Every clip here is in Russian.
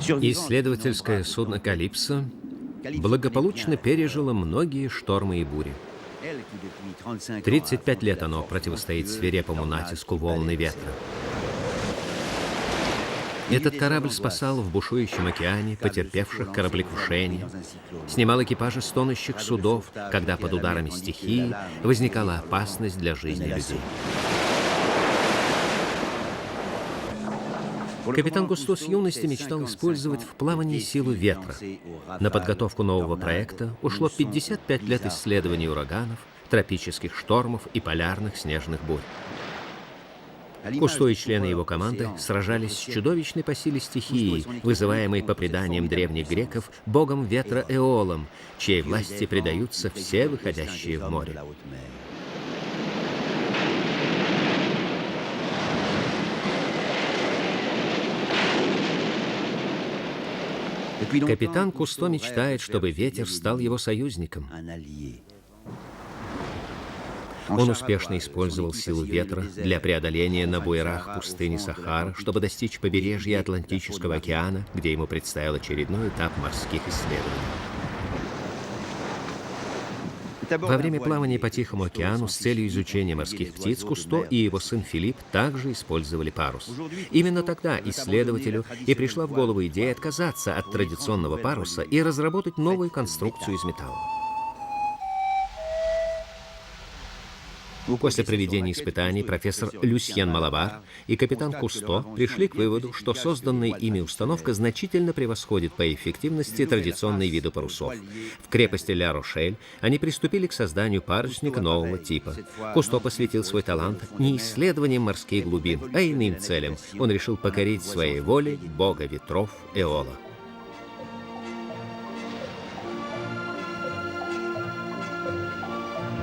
Исследовательское судно «Калипсо» благополучно пережило многие штормы и бури. 35 лет оно противостоит свирепому натиску волн и ветра. Этот корабль спасал в бушующем океане потерпевших кораблекрушение, снимал экипажи стонущих судов, когда под ударами стихии возникала опасность для жизни людей. Капитан Кусто с юности мечтал использовать в плавании силу ветра. На подготовку нового проекта ушло 55 лет исследований ураганов, тропических штормов и полярных снежных бурь. Кусто и члены его команды сражались с чудовищной по силе стихией, вызываемой по преданиям древних греков богом ветра Эолом, чьей власти предаются все выходящие в море. Капитан Кусто мечтает, чтобы ветер стал его союзником. Он успешно использовал силу ветра для преодоления на буерах пустыни Сахара, чтобы достичь побережья Атлантического океана, где ему предстоял очередной этап морских исследований. Во время плавания по Тихому океану с целью изучения морских птиц Кусто и его сын Филипп также использовали парус. Именно тогда исследователю и пришла в голову идея отказаться от традиционного паруса и разработать новую конструкцию из металла. После проведения испытаний профессор Люсьен Малабар и капитан Кусто пришли к выводу, что созданная ими установка значительно превосходит по эффективности традиционные виды парусов. В крепости Ля-Рошель они приступили к созданию парусника нового типа. Кусто посвятил свой талант не исследованиям морских глубин, а иным целям. Он решил покорить своей волей бога ветров Эола.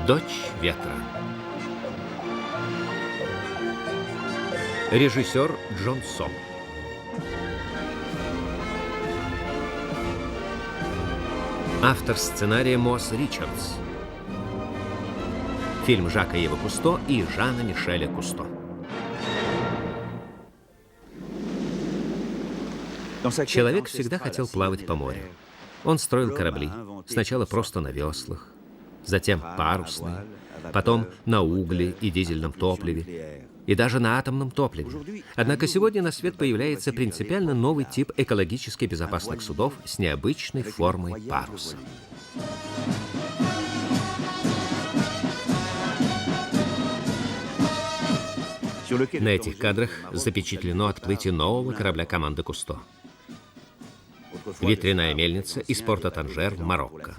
Дочь ветра. Режиссер Джон Со. Автор сценария Мосс Ричардс. Фильм Жака Ива Кусто и Жана Мишеля Кусто. Человек всегда хотел плавать по морю. Он строил корабли, сначала просто на веслах, затем парусные, потом на угле и дизельном топливе, и даже на атомном топливе. Однако сегодня на свет появляется принципиально новый тип экологически безопасных судов с необычной формой паруса. На этих кадрах запечатлено отплытие нового корабля команды Кусто. Ветряная мельница из порта Танжер в Марокко.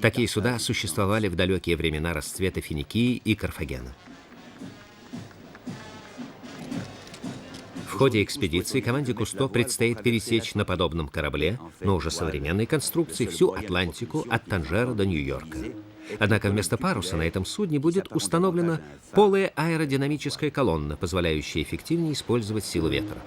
Такие суда существовали в далекие времена расцвета Финикии и Карфагена. В ходе экспедиции команде Кусто предстоит пересечь на подобном корабле, но уже современной конструкции, всю Атлантику от Танжера до Нью-Йорка. Однако вместо паруса на этом судне будет установлена полая аэродинамическая колонна, позволяющая эффективнее использовать силу ветра.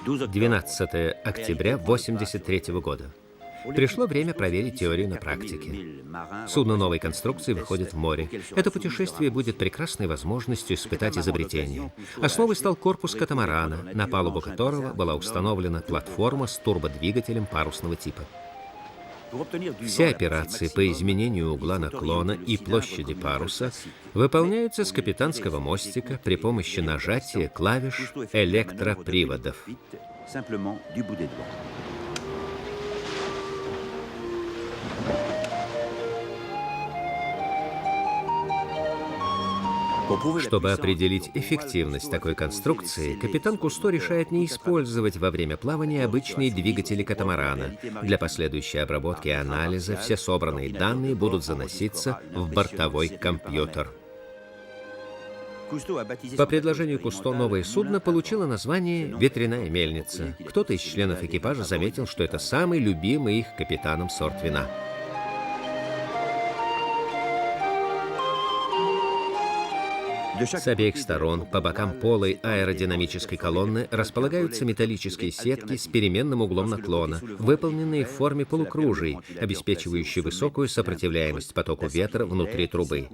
Дуза 12 октября 1983 года. Пришло время проверить теорию на практике. Судно новой конструкции выходит в море. Это путешествие будет прекрасной возможностью испытать изобретение. Основой стал корпус катамарана, на палубу которого была установлена платформа с турбодвигателем парусного типа. Все операции по изменению угла наклона и площади паруса выполняются с капитанского мостика при помощи нажатия клавиш электроприводов. Чтобы определить эффективность такой конструкции, капитан Кусто решает не использовать во время плавания обычные двигатели катамарана. Для последующей обработки и анализа все собранные данные будут заноситься в бортовой компьютер. По предложению Кусто новое судно получило название «Ветряная мельница». Кто-то из членов экипажа заметил, что это самый любимый их капитаном сорт вина. С обеих сторон, по бокам полой аэродинамической колонны, располагаются металлические сетки с переменным углом наклона, выполненные в форме полукружий, обеспечивающие высокую сопротивляемость потоку ветра внутри трубы.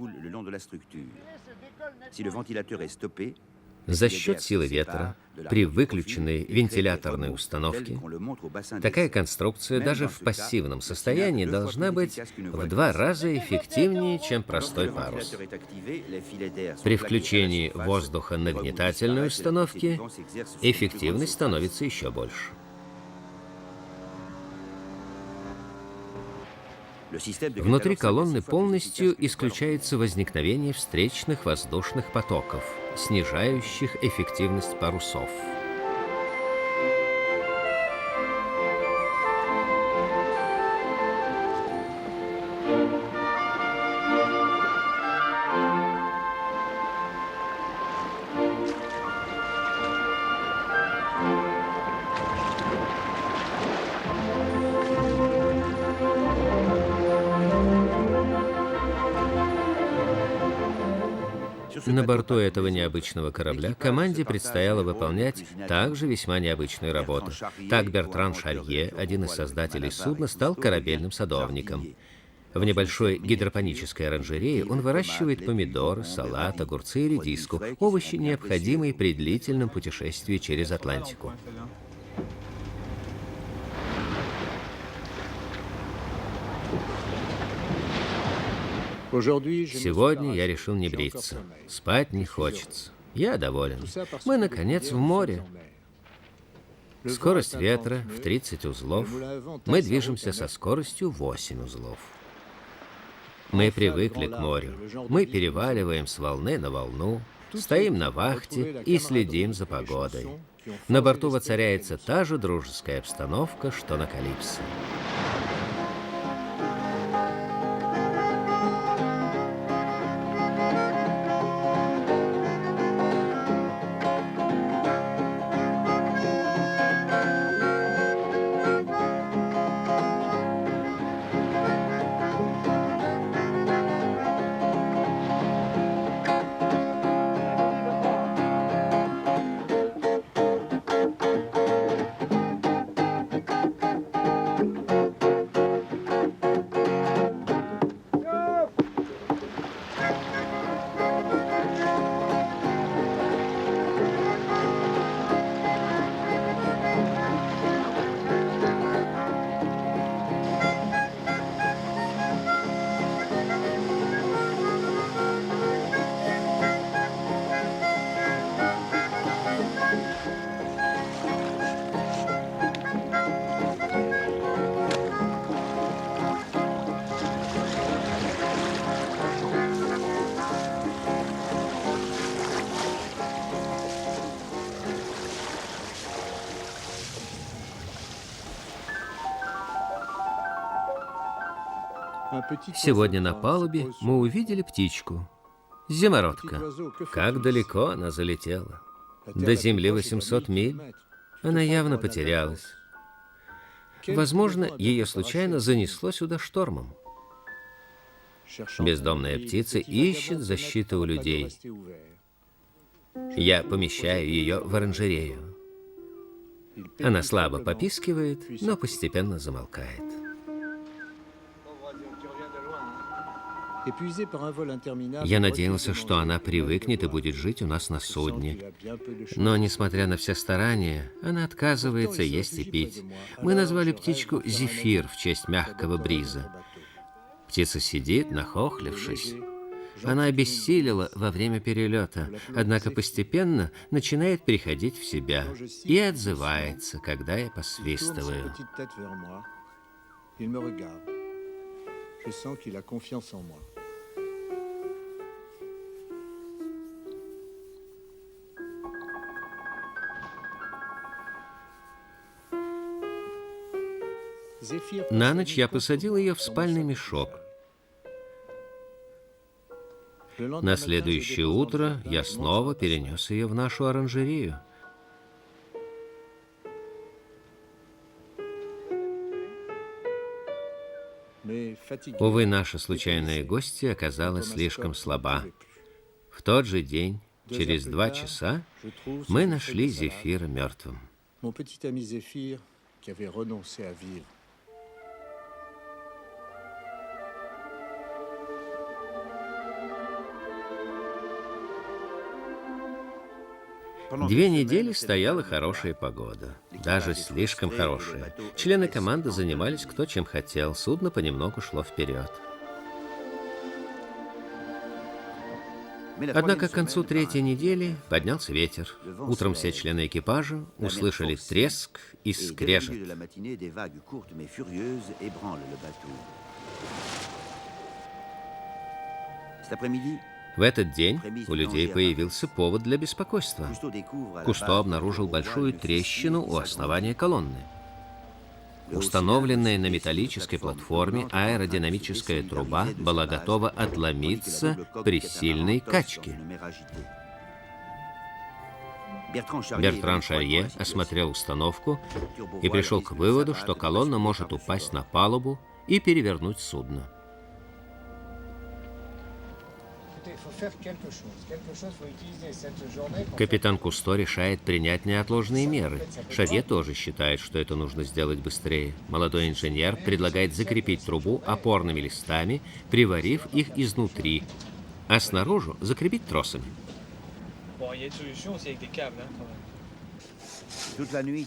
За счет силы ветра, при выключенной вентиляторной установке, такая конструкция даже в пассивном состоянии должна быть в 2 раза эффективнее, чем простой парус. При включении воздуха нагнетательной установки эффективность становится еще больше. Внутри колонны полностью исключается возникновение встречных воздушных потоков, снижающих эффективность парусов. На борту этого необычного корабля команде предстояло выполнять также весьма необычную работу. Так Бертран Шарье, один из создателей судна, стал корабельным садовником. В небольшой гидропонической оранжерее он выращивает помидоры, салат, огурцы и редиску, овощи, необходимые при длительном путешествии через Атлантику. Сегодня я решил не бриться. Спать не хочется. Я доволен. Мы, наконец, в море. Скорость ветра в 30 узлов. Мы движемся со скоростью 8 узлов. Мы привыкли к морю. Мы переваливаем с волны на волну, стоим на вахте и следим за погодой. На борту воцаряется та же дружеская обстановка, что на Калипсо. Сегодня на палубе мы увидели птичку. Зимородка. Как далеко она залетела. До земли 800 миль. Она явно потерялась. Возможно, ее случайно занесло сюда штормом. Бездомная птица ищет защиты у людей. Я помещаю ее в оранжерею. Она слабо попискивает, но постепенно замолкает. Я надеялся, что она привыкнет и будет жить у нас на судне. Но, несмотря на все старания, она отказывается есть и пить. Мы назвали птичку Зефир в честь мягкого бриза. Птица сидит, нахохлившись. Она обессилила во время перелета, однако постепенно начинает приходить в себя и отзывается, когда я посвистываю. На ночь я посадил ее в спальный мешок. На следующее утро я снова перенес ее в нашу оранжерею. Увы, наша случайная гостья оказалась слишком слаба. В тот же день, через 2 часа, мы нашли Зефира мертвым. Mon petit ami Zéphyr, qui avait renoncé à vivre. Две недели стояла хорошая погода, даже слишком хорошая. Члены команды занимались кто чем хотел, судно понемногу шло вперед. Однако к концу 3-й недели поднялся ветер. Утром все члены экипажа услышали треск и скрежет. В этот день у людей появился повод для беспокойства. Кусто обнаружил большую трещину у основания колонны. Установленная на металлической платформе аэродинамическая труба была готова отломиться при сильной качке. Бертран Шарье осмотрел установку и пришел к выводу, что колонна может упасть на палубу и перевернуть судно. Капитан Кусто решает принять неотложные меры. Шарье тоже считает, что это нужно сделать быстрее. Молодой инженер предлагает закрепить трубу опорными листами, приварив их изнутри, а снаружи закрепить тросами.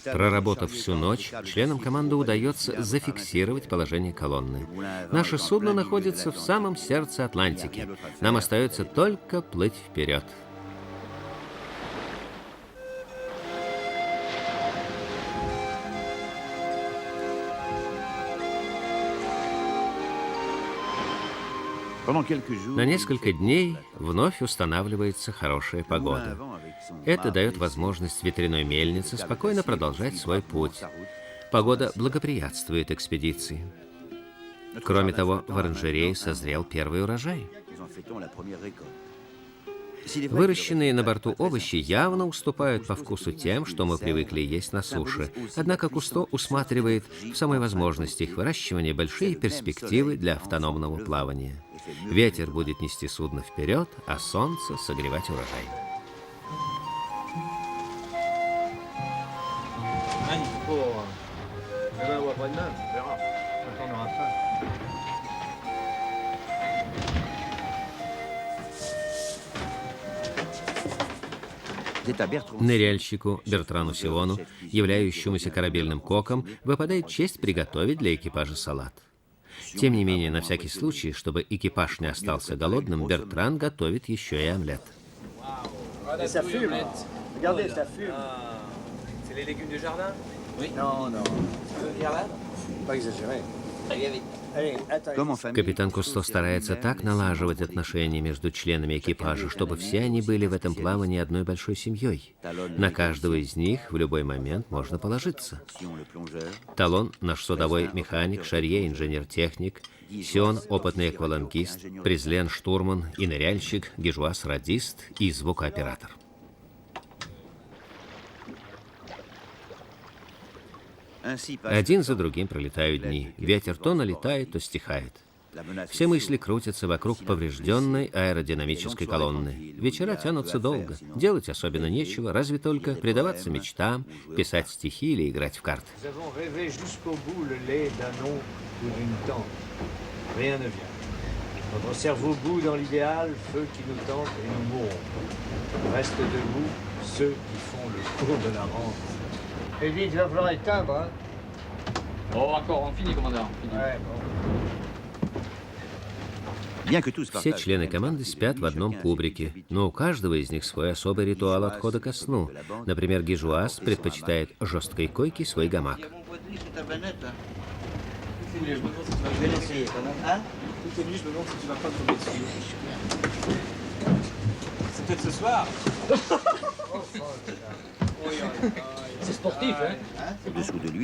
Проработав всю ночь, членам команды удается зафиксировать положение колонны. Наше судно находится в самом сердце Атлантики. Нам остается только плыть вперед. На несколько дней вновь устанавливается хорошая погода. Это дает возможность ветряной мельнице спокойно продолжать свой путь. Погода благоприятствует экспедиции. Кроме того, в оранжерее созрел первый урожай. Выращенные на борту овощи явно уступают по вкусу тем, что мы привыкли есть на суше. Однако Кусто усматривает в самой возможности их выращивания большие перспективы для автономного плавания. Ветер будет нести судно вперед, а солнце согревать урожай. Ныряльщику Бертрану Сиону, являющемуся корабельным коком, выпадает честь приготовить для экипажа салат. Тем не менее, на всякий случай, чтобы экипаж не остался голодным, Бертран готовит еще и омлет. Капитан Кусто старается так налаживать отношения между членами экипажа, чтобы все они были в этом плавании одной большой семьей. На каждого из них в любой момент можно положиться. Талон — наш судовой механик, Шарье — инженер-техник, Сион — опытный аквалангист, Презлен — штурман и ныряльщик, Гижуас — радист и звукооператор. Один за другим пролетают дни. Ветер то налетает, то стихает. Все мысли крутятся вокруг поврежденной аэродинамической колонны. Вечера тянутся долго. Делать особенно нечего, разве только предаваться мечтам, писать стихи или играть в карты. Vite, il va falloir éteindre, hein. Oh, encore, on finit, commandant. Ouais, bon. Все члены команды спят в одном кубрике, но у каждого из них свой особый ритуал отхода ко сну. Например, Гижуас предпочитает жесткой койке свой гамак.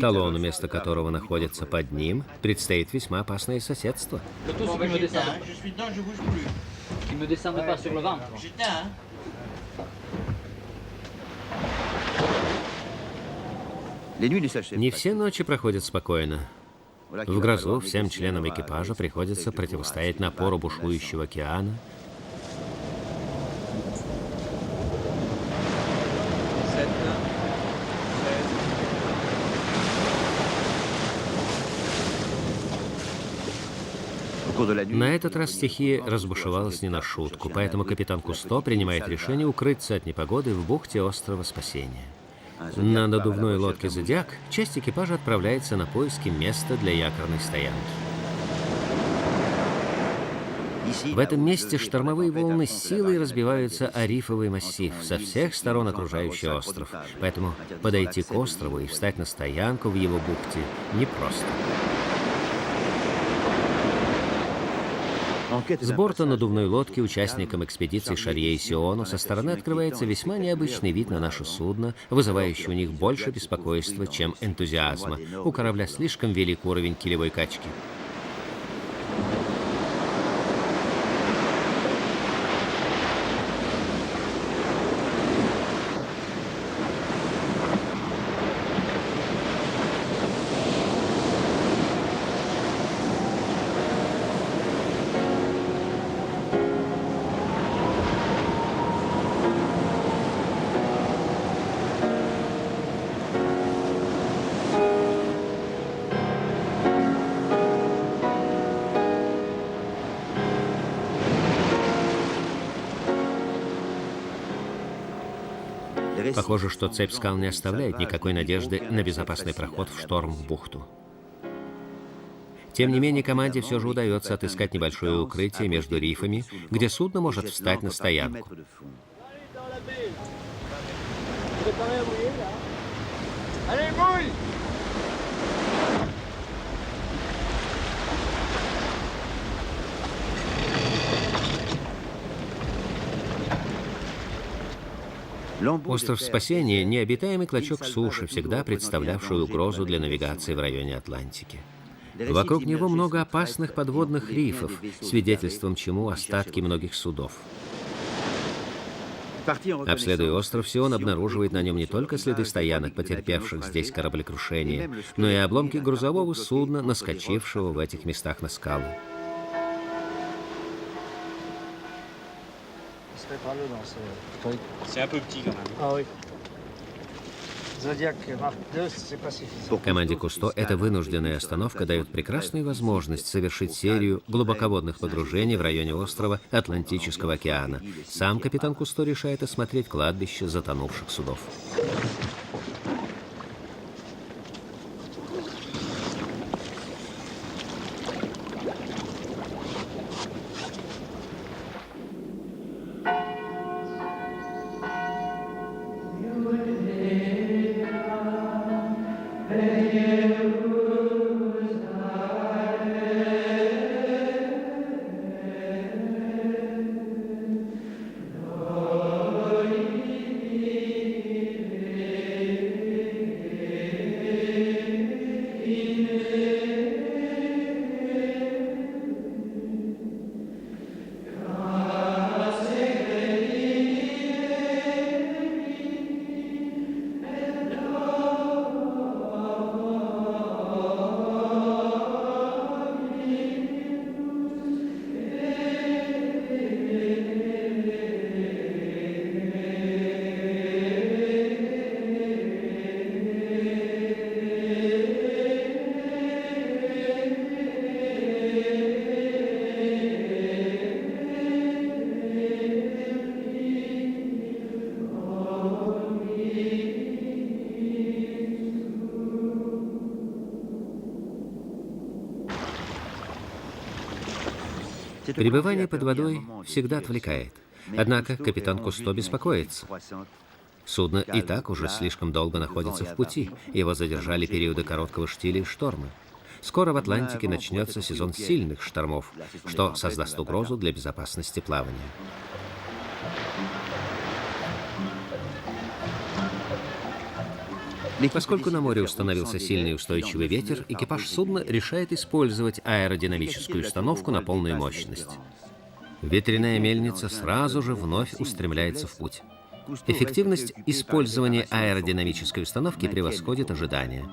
Талону, место которого находится под ним, предстоит весьма опасное соседство. Не все ночи проходят спокойно. В грозу всем членам экипажа приходится противостоять напору бушующего океана. На этот раз стихия разбушевалась не на шутку, поэтому капитан Кусто принимает решение укрыться от непогоды в бухте острова Спасения. На надувной лодке «Зодиак» часть экипажа отправляется на поиски места для якорной стоянки. В этом месте штормовые волны с силой разбиваются о рифовый массив со всех сторон окружающий остров, поэтому подойти к острову и встать на стоянку в его бухте непросто. С борта надувной лодки участникам экспедиции Шарье и Сиону со стороны открывается весьма необычный вид на наше судно, вызывающий у них больше беспокойства, чем энтузиазма. У корабля слишком велик уровень килевой качки. Похоже, что цепь скал не оставляет никакой надежды на безопасный проход в шторм в бухту. Тем не менее, команде все же удается отыскать небольшое укрытие между рифами, где судно может встать на стоянку. Остров Спасения — необитаемый клочок суши, всегда представлявший угрозу для навигации в районе Атлантики. Вокруг него много опасных подводных рифов, свидетельством чему остатки многих судов. Обследуя остров, Сион обнаруживает на нем не только следы стоянок, потерпевших здесь кораблекрушение, но и обломки грузового судна, наскочившего в этих местах на скалу. C'est un peu petit quand même. Ah oui. Zodiac Mark II, c'est pas suffisant. Команде Кусто эта вынужденная остановка дает прекрасную возможность совершить серию глубоководных погружений в районе острова Атлантического океана. Сам капитан Кусто решает осмотреть кладбище затонувших судов. Пребывание под водой всегда отвлекает. Однако капитан Кусто беспокоится. Судно и так уже слишком долго находится в пути. Его задержали периоды короткого штиля и шторма. Скоро в Атлантике начнется сезон сильных штормов, что создаст угрозу для безопасности плавания. Поскольку на море установился сильный и устойчивый ветер, экипаж судна решает использовать аэродинамическую установку на полную мощность. Ветряная мельница сразу же вновь устремляется в путь. Эффективность использования аэродинамической установки превосходит ожидания.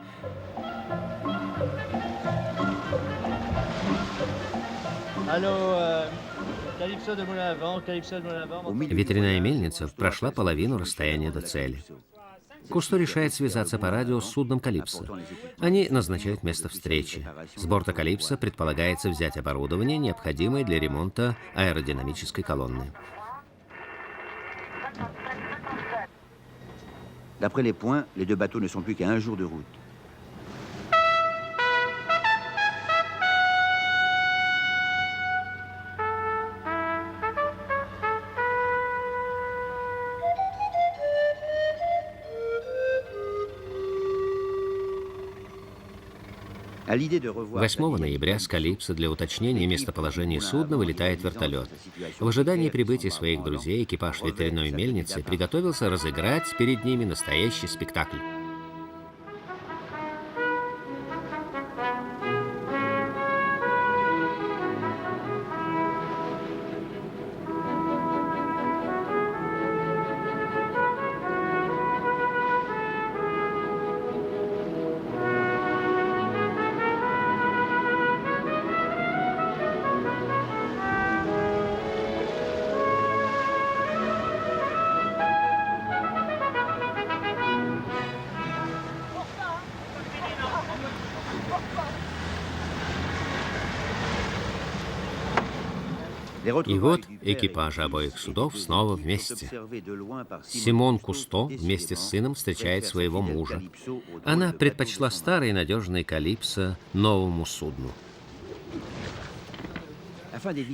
Ветряная мельница прошла половину расстояния до цели. Кусто решает связаться по радио с судном «Калипсо». Они назначают место встречи. С борта «Калипсо» предполагается взять оборудование, необходимое для ремонта аэродинамической колонны. D'après les points, les deux bateaux ne sont plus qu'à un jour de route. À l'idée de revoir 8 ноября с «Калипсо» для уточнения местоположения судна вылетает вертолет. В ожидании прибытия своих друзей экипаж ветряной мельницы приготовился разыграть перед ними настоящий спектакль. И вот экипажи обоих судов снова вместе. Симон Кусто вместе с сыном встречает своего мужа. Она предпочла старый надежный «Калипсо» новому судну.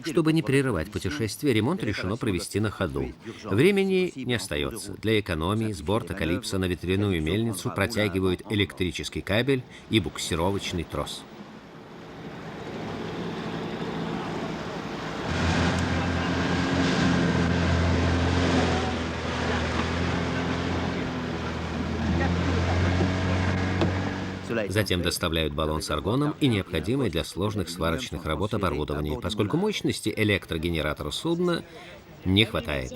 Чтобы не прерывать путешествие, ремонт решено провести на ходу. Времени не остается. Для экономии с борта «Калипсо» на ветряную мельницу протягивают электрический кабель и буксировочный трос. Затем доставляют баллон с аргоном и необходимое для сложных сварочных работ оборудование, поскольку мощности электрогенератора судна не хватает.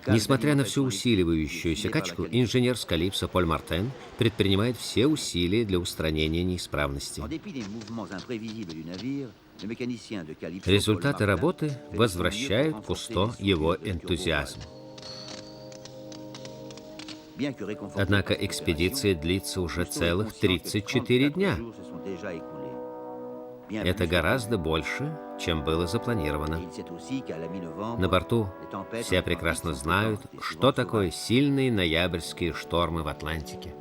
Несмотря на всю усиливающуюся качку, инженер с «Калипсо» Поль Мартен предпринимает все усилия для устранения неисправности. Результаты работы возвращают Кусто его энтузиазм. Однако экспедиция длится уже целых 34 дня. Это гораздо больше, чем было запланировано. На борту все прекрасно знают, что такое сильные ноябрьские штормы в Атлантике.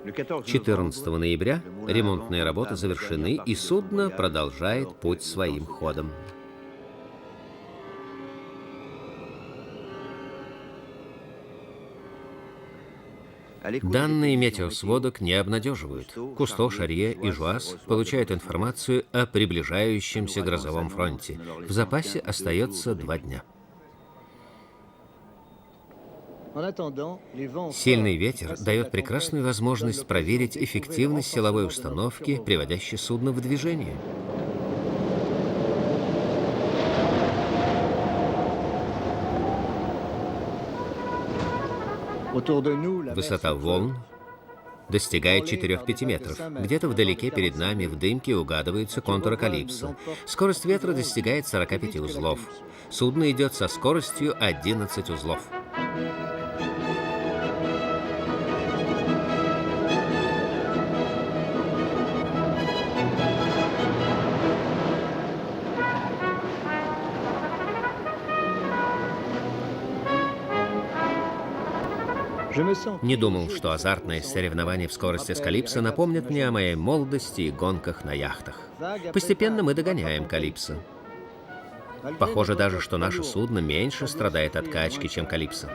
14 ноября ремонтные работы завершены, и судно продолжает путь своим ходом. Данные метеосводок не обнадеживают. Кусто, Шарье и Жуас получают информацию о приближающемся грозовом фронте. В запасе остается 2 дня. Сильный ветер дает прекрасную возможность проверить эффективность силовой установки, приводящей судно в движение. Высота волн достигает 4-5 метров. Где-то вдалеке перед нами в дымке угадываются контуры «Калипсо». Скорость ветра достигает 45 узлов. Судно идет со скоростью 11 узлов. Не думал, что азартные соревнования в скорости с «Калипсо» напомнят мне о моей молодости и гонках на яхтах. Постепенно мы догоняем «Калипсо». Похоже даже, что наше судно меньше страдает от качки, чем «Калипсо».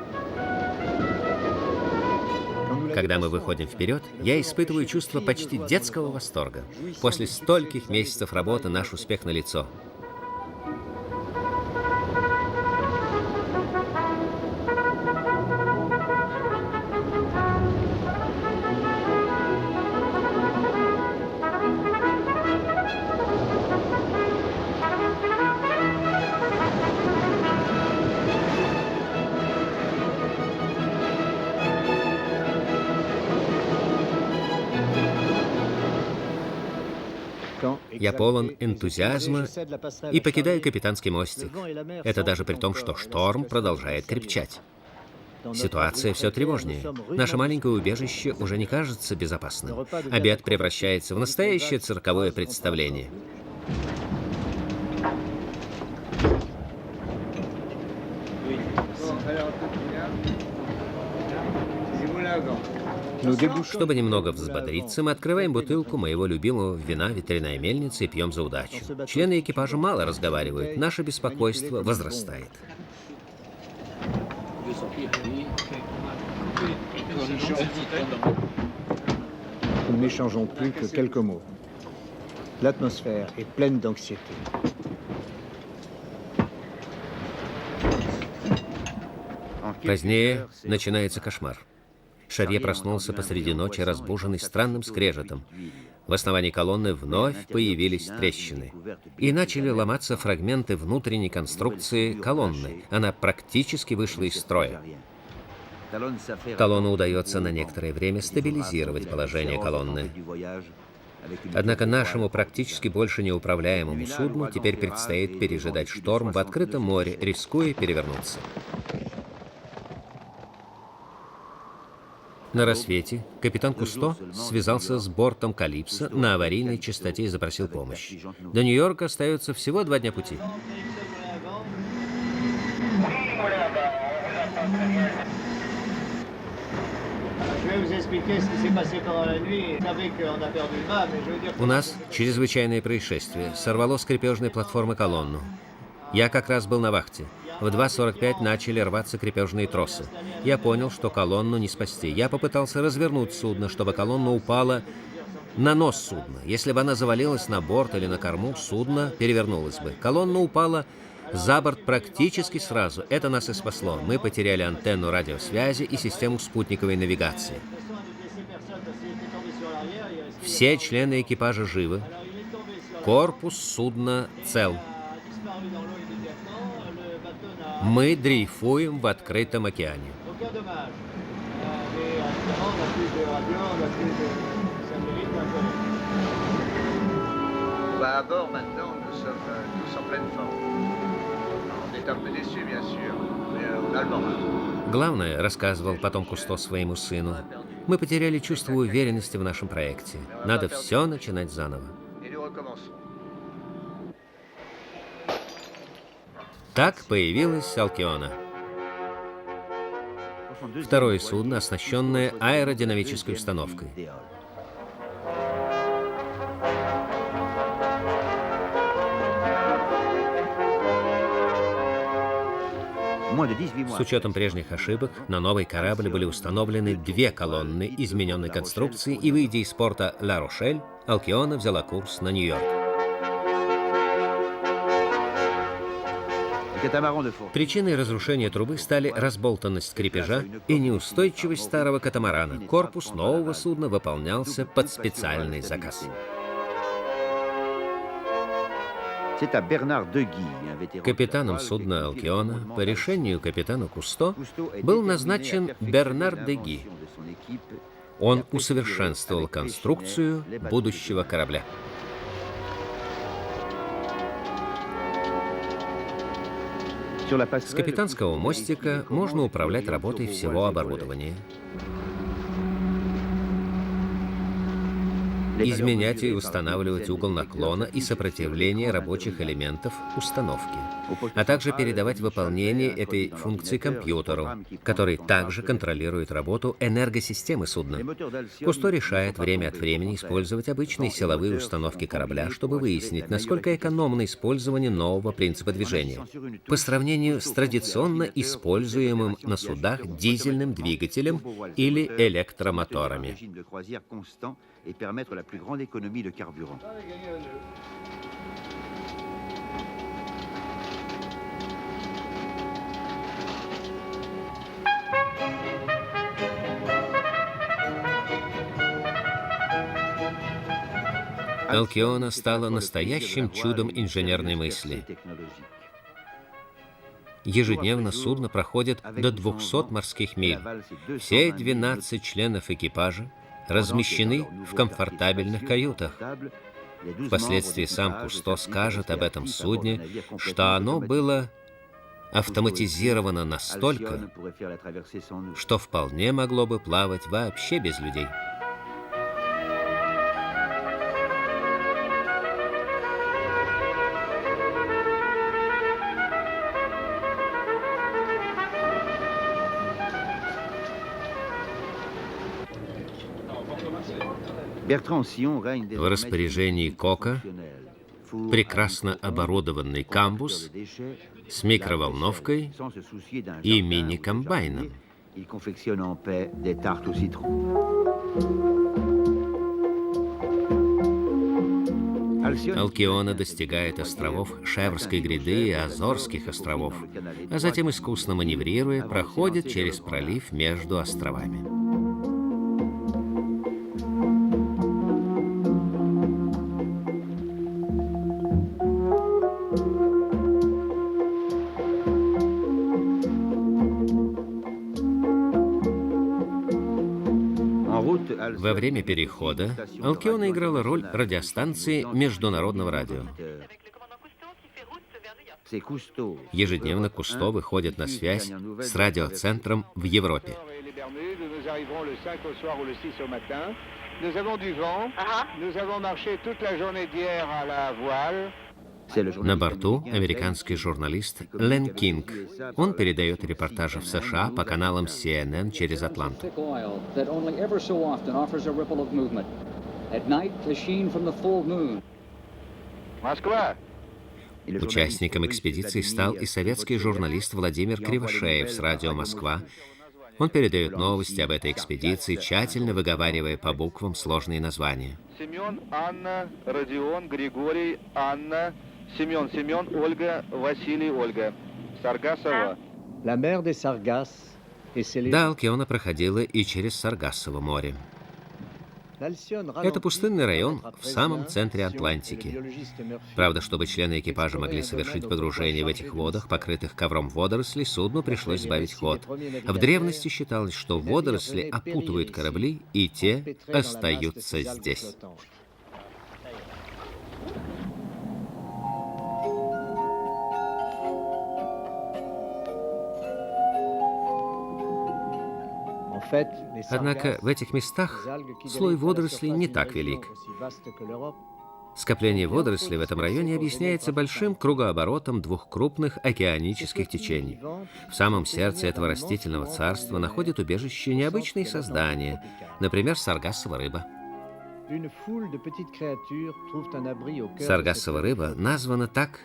Когда мы выходим вперед, я испытываю чувство почти детского восторга. После стольких месяцев работы наш успех налицо. Я полон энтузиазма и покидаю капитанский мостик. Это даже при том, что шторм продолжает крепчать. Ситуация все тревожнее. Наше маленькое убежище уже не кажется безопасным. Обед превращается в настоящее цирковое представление. Чтобы немного взбодриться, мы открываем бутылку моего любимого вина «Ветряная мельница» и пьем за удачу. Члены экипажа мало разговаривают, наше беспокойство возрастает. Nous n'échangeons plus que quelques mots. L'atmosphère est pleine d'anxiété. Позднее начинается кошмар. Шарье проснулся посреди ночи, разбуженный странным скрежетом. В основании колонны вновь появились трещины. И начали ломаться фрагменты внутренней конструкции колонны. Она практически вышла из строя. Талону удается на некоторое время стабилизировать положение колонны. Однако нашему практически больше неуправляемому судну теперь предстоит пережидать шторм в открытом море, рискуя перевернуться. На рассвете капитан Кусто связался с бортом «Калипсо» на аварийной частоте и запросил помощь. До Нью-Йорка остается всего 2 дня пути. У нас чрезвычайное происшествие. Сорвало с крепежной платформы колонну. Я как раз был на вахте. В 2:45 начали рваться крепежные тросы. Я понял, что колонну не спасти. Я попытался развернуть судно, чтобы колонна упала на нос судна. Если бы она завалилась на борт или на корму, судно перевернулось бы. Колонна упала за борт практически сразу. Это нас и спасло. Мы потеряли антенну радиосвязи и систему спутниковой навигации. Все члены экипажа живы. Корпус судна цел. Мы дрейфуем в открытом океане. Главное, рассказывал потом Кусто своему сыну, мы потеряли чувство уверенности в нашем проекте. Надо все начинать заново. Так появилась Алкиона. Второе судно, оснащенное аэродинамической установкой. С учетом прежних ошибок, на новый корабль были установлены 2 колонны измененной конструкции, и, выйдя из порта Ла-Рошель, Алкиона взяла курс на Нью-Йорк. Причиной разрушения трубы стали разболтанность крепежа и неустойчивость старого катамарана. Корпус нового судна выполнялся под специальный заказ. Капитаном судна «Алкиона» по решению капитана Кусто был назначен Бернар де Ги. Он усовершенствовал конструкцию будущего корабля. С капитанского мостика можно управлять работой всего оборудования. Изменять и устанавливать угол наклона и сопротивление рабочих элементов установки, а также передавать выполнение этой функции компьютеру, который также контролирует работу энергосистемы судна. Кусто решает время от времени использовать обычные силовые установки корабля, чтобы выяснить, насколько экономно использование нового принципа движения по сравнению с традиционно используемым на судах дизельным двигателем или электромоторами. Et permettre la plus grande économie de carburant. Алкиона стала настоящим чудом инженерной мысли. Ежедневно судно проходит до 200 морских миль. Все 12 членов экипажа размещены в комфортабельных каютах. Впоследствии сам Кусто скажет об этом судне, что оно было автоматизировано настолько, что вполне могло бы плавать вообще без людей. В распоряжении Кока прекрасно оборудованный камбус с микроволновкой и мини-комбайном. Алкиона достигает островов Шеврской гряды и Азорских островов, а затем, искусно маневрируя, проходит через пролив между островами. Во время перехода Алкиона играла роль радиостанции международного радио. Ежедневно Кусто выходит на связь с радиоцентром в Европе. На борту американский журналист Лен Кинг. Он передает репортажи в США по каналам CNN через Атланту. Участником экспедиции стал и советский журналист Владимир Кривошеев с радио «Москва». Он передает новости об этой экспедиции, тщательно выговаривая по буквам сложные названия. Семен, Анна, Родион, Григорий, Анна, Семен, Ольга, Василий, Ольга. Саргассово. Да, Алкиона проходила и через Саргассово море. Это пустынный район в самом центре Атлантики. Правда, чтобы члены экипажа могли совершить погружение в этих водах, покрытых ковром водорослей, судну пришлось сбавить ход. В древности считалось, что водоросли опутывают корабли, и те остаются здесь. Однако в этих местах слой водорослей не так велик. Скопление водорослей в этом районе объясняется большим кругооборотом двух крупных океанических течений. В самом сердце этого растительного царства находит убежище необычные создания, например, саргассова рыба. Саргассова рыба названа так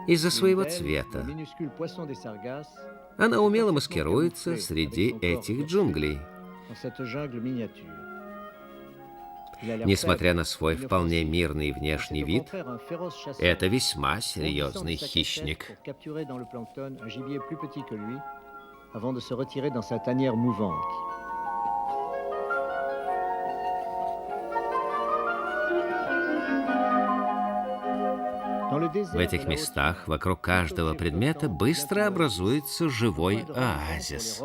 из-за своего цвета. Она умело маскируется среди этих джунглей. Несмотря на свой вполне мирный внешний вид, это весьма серьезный хищник. В этих местах вокруг каждого предмета быстро образуется живой оазис.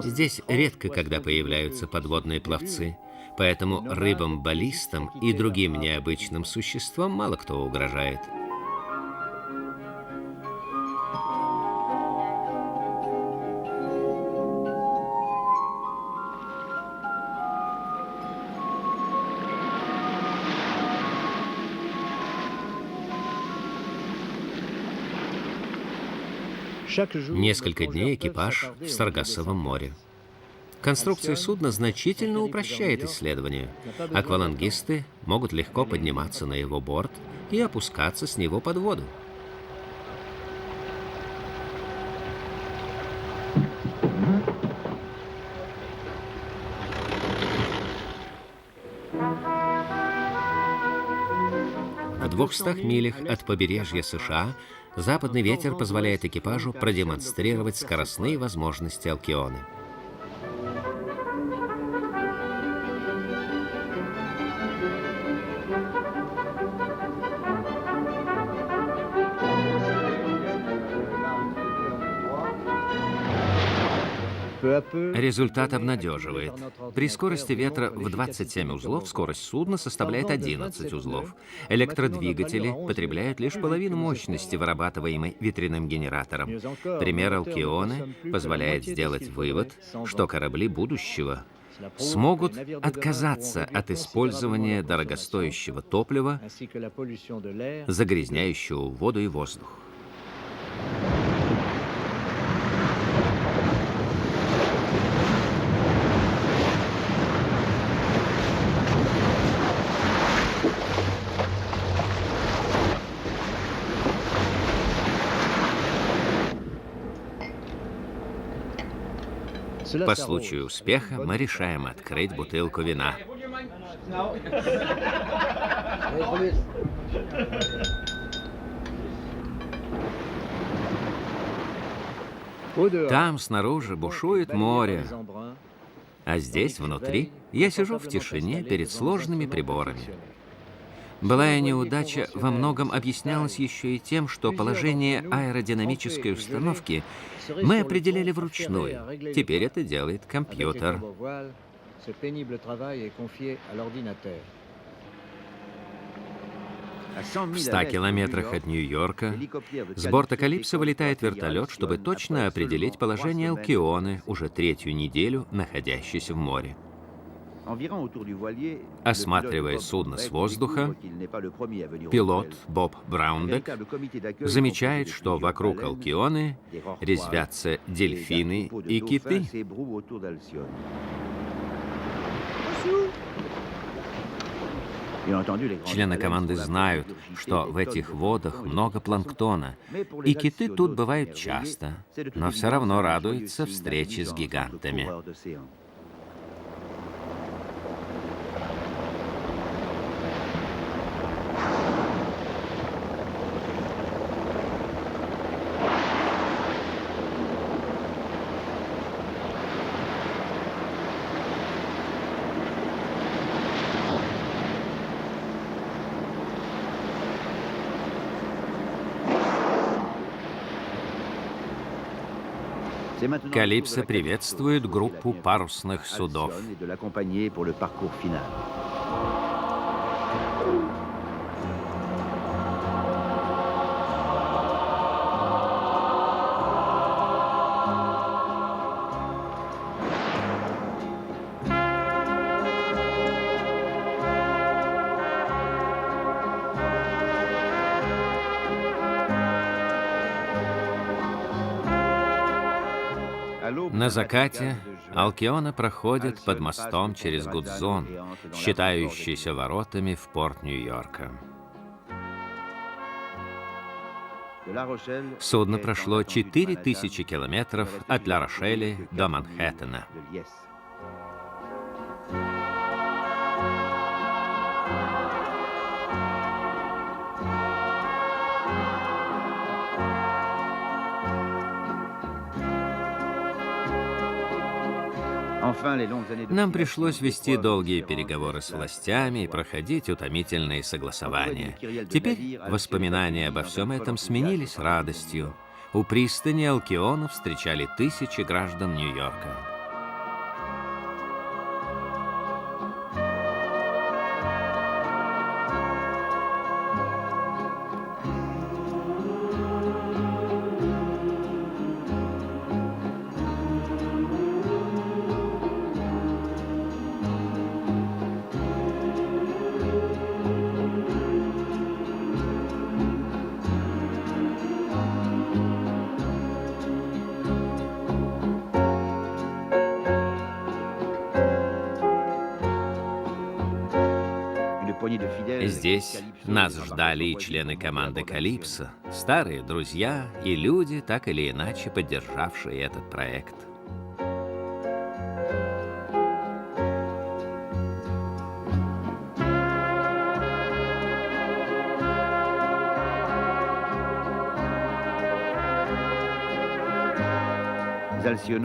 Здесь редко когда появляются подводные пловцы, поэтому рыбам-баллистам и другим необычным существам мало кто угрожает. Несколько дней экипаж в Саргассовом море. Конструкция судна значительно упрощает исследование. Аквалангисты могут легко подниматься на его борт и опускаться с него под воду. В 200 милях от побережья США западный ветер позволяет экипажу продемонстрировать скоростные возможности Алкионы. Результат обнадеживает. При скорости ветра в 27 узлов скорость судна составляет 11 узлов. Электродвигатели потребляют лишь половину мощности, вырабатываемой ветряным генератором. Пример Алкионы позволяет сделать вывод, что корабли будущего смогут отказаться от использования дорогостоящего топлива, загрязняющего воду и воздух. По случаю успеха мы решаем открыть бутылку вина. Там снаружи бушует море, а здесь, внутри, я сижу в тишине перед сложными приборами. Былая неудача во многом объяснялась еще и тем, что положение аэродинамической установки мы определяли вручную. Теперь это делает компьютер. В 100 километрах от Нью-Йорка с борта Калипсо вылетает вертолет, чтобы точно определить положение Алкионы, уже 3-ю неделю находящейся в море. Осматривая судно с воздуха, пилот Боб Браунбек замечает, что вокруг Алкионы резвятся дельфины и киты. Члены команды знают, что в этих водах много планктона, и киты тут бывают часто, но все равно радуются встрече с гигантами. Калипсо приветствует группу парусных судов. На закате Алкиона проходит под мостом через Гудзон, считающийся воротами в порт Нью-Йорка. Судно прошло 4000 километров от Ла-Рошеля до Манхэттена. Нам пришлось вести долгие переговоры с властями и проходить утомительные согласования. Теперь воспоминания обо всем этом сменились радостью. У пристани Алкиона встречали тысячи граждан Нью-Йорка. Здесь нас ждали и члены команды Калипсо, старые друзья и люди, так или иначе поддержавшие этот проект.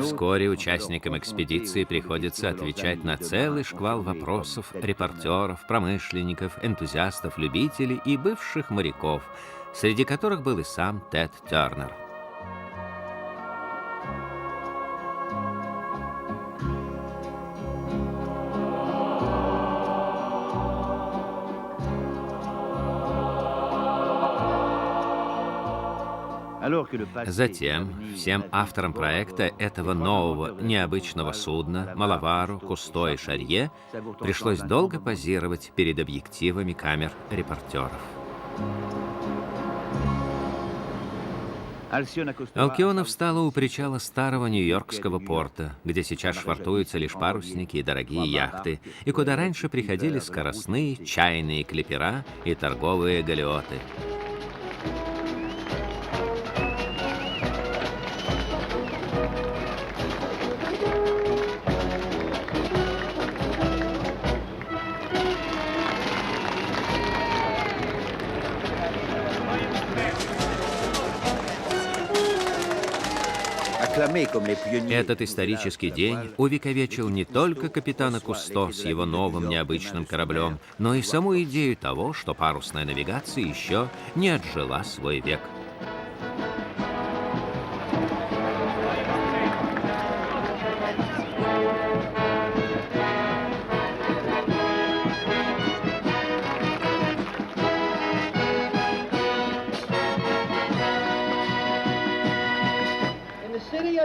Вскоре участникам экспедиции приходится отвечать на целый шквал вопросов репортеров, промышленников, энтузиастов, любителей и бывших моряков, среди которых был и сам Тед Тернер. Затем всем авторам проекта этого нового необычного судна, Малавару, Кусто и Шарье, пришлось долго позировать перед объективами камер репортеров. Алкиона встала у причала старого Нью-Йоркского порта, где сейчас швартуются лишь парусники и дорогие яхты, и куда раньше приходили скоростные чайные клипера и торговые галеоты. Этот исторический день увековечил не только капитана Кусто с его новым необычным кораблем, но и саму идею того, что парусная навигация еще не отжила свой век.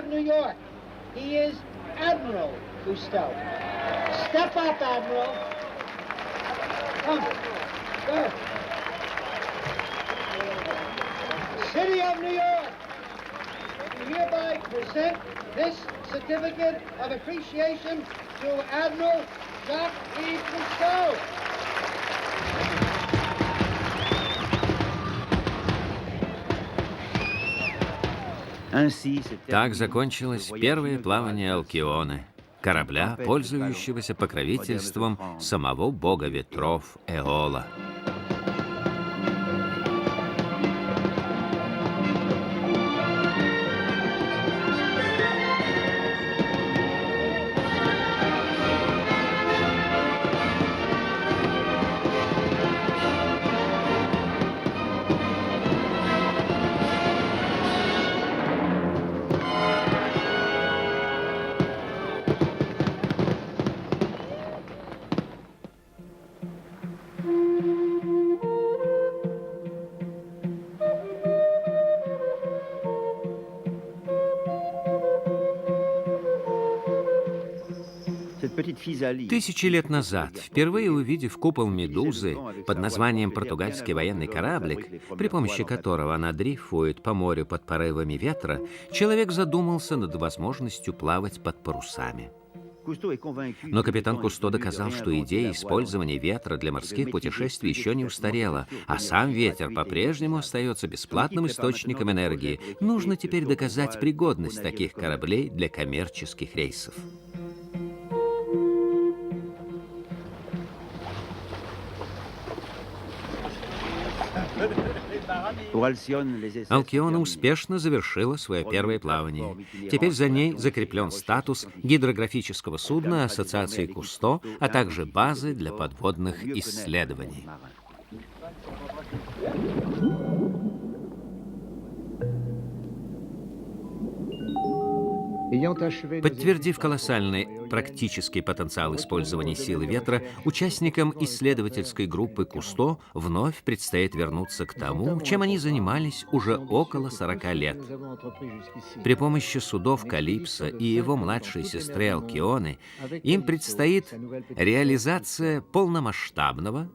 Of New York. He is Admiral Cousteau. Step up, Admiral. Come, sir. City of New York, we hereby present this certificate of appreciation to Admiral Jacques E. Cousteau. Так закончилось первое плавание Алкионы, корабля, пользующегося покровительством самого бога ветров Эола. Тысячи лет назад, впервые увидев купол Медузы под названием «Португальский военный кораблик», при помощи которого она дрейфует по морю под порывами ветра, человек задумался над возможностью плавать под парусами. Но капитан Кусто доказал, что идея использования ветра для морских путешествий еще не устарела, а сам ветер по-прежнему остается бесплатным источником энергии. Нужно теперь доказать пригодность таких кораблей для коммерческих рейсов. Алкиона успешно завершила свое первое плавание. Теперь за ней закреплен статус гидрографического судна Ассоциации Кусто, а также базы для подводных исследований. Подтвердив колоссальный практический потенциал использования силы ветра, участникам исследовательской группы Кусто вновь предстоит вернуться к тому, чем они занимались уже около 40 лет. При помощи судов Калипсо и его младшей сестры Алкионы им предстоит реализация полномасштабного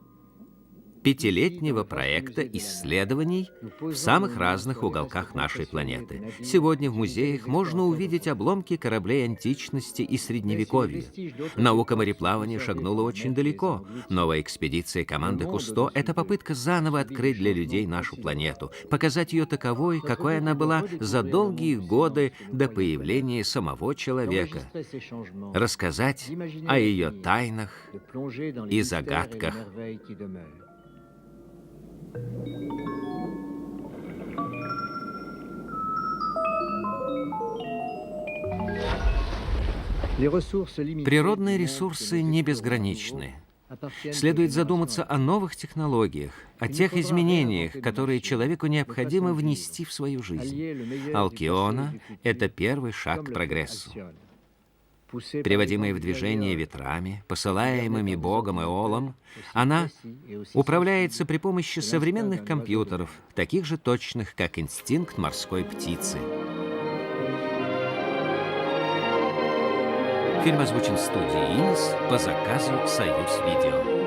пятилетнего проекта исследований в самых разных уголках нашей планеты. Сегодня в музеях можно увидеть обломки кораблей античности и средневековья. Наука мореплавания шагнула очень далеко. Новая экспедиция команды Кусто — это попытка заново открыть для людей нашу планету, показать ее таковой, какой она была за долгие годы до появления самого человека, рассказать о ее тайнах и загадках. Природные ресурсы не безграничны. Следует задуматься о новых технологиях, о тех изменениях, которые человеку необходимо внести в свою жизнь. Алкиона — это первый шаг к прогрессу. Приводимая в движение ветрами, посылаемыми Богом Эолом, она управляется при помощи современных компьютеров, таких же точных, как инстинкт морской птицы. Фильм озвучен студией «Инес» по заказу «Союз Видео».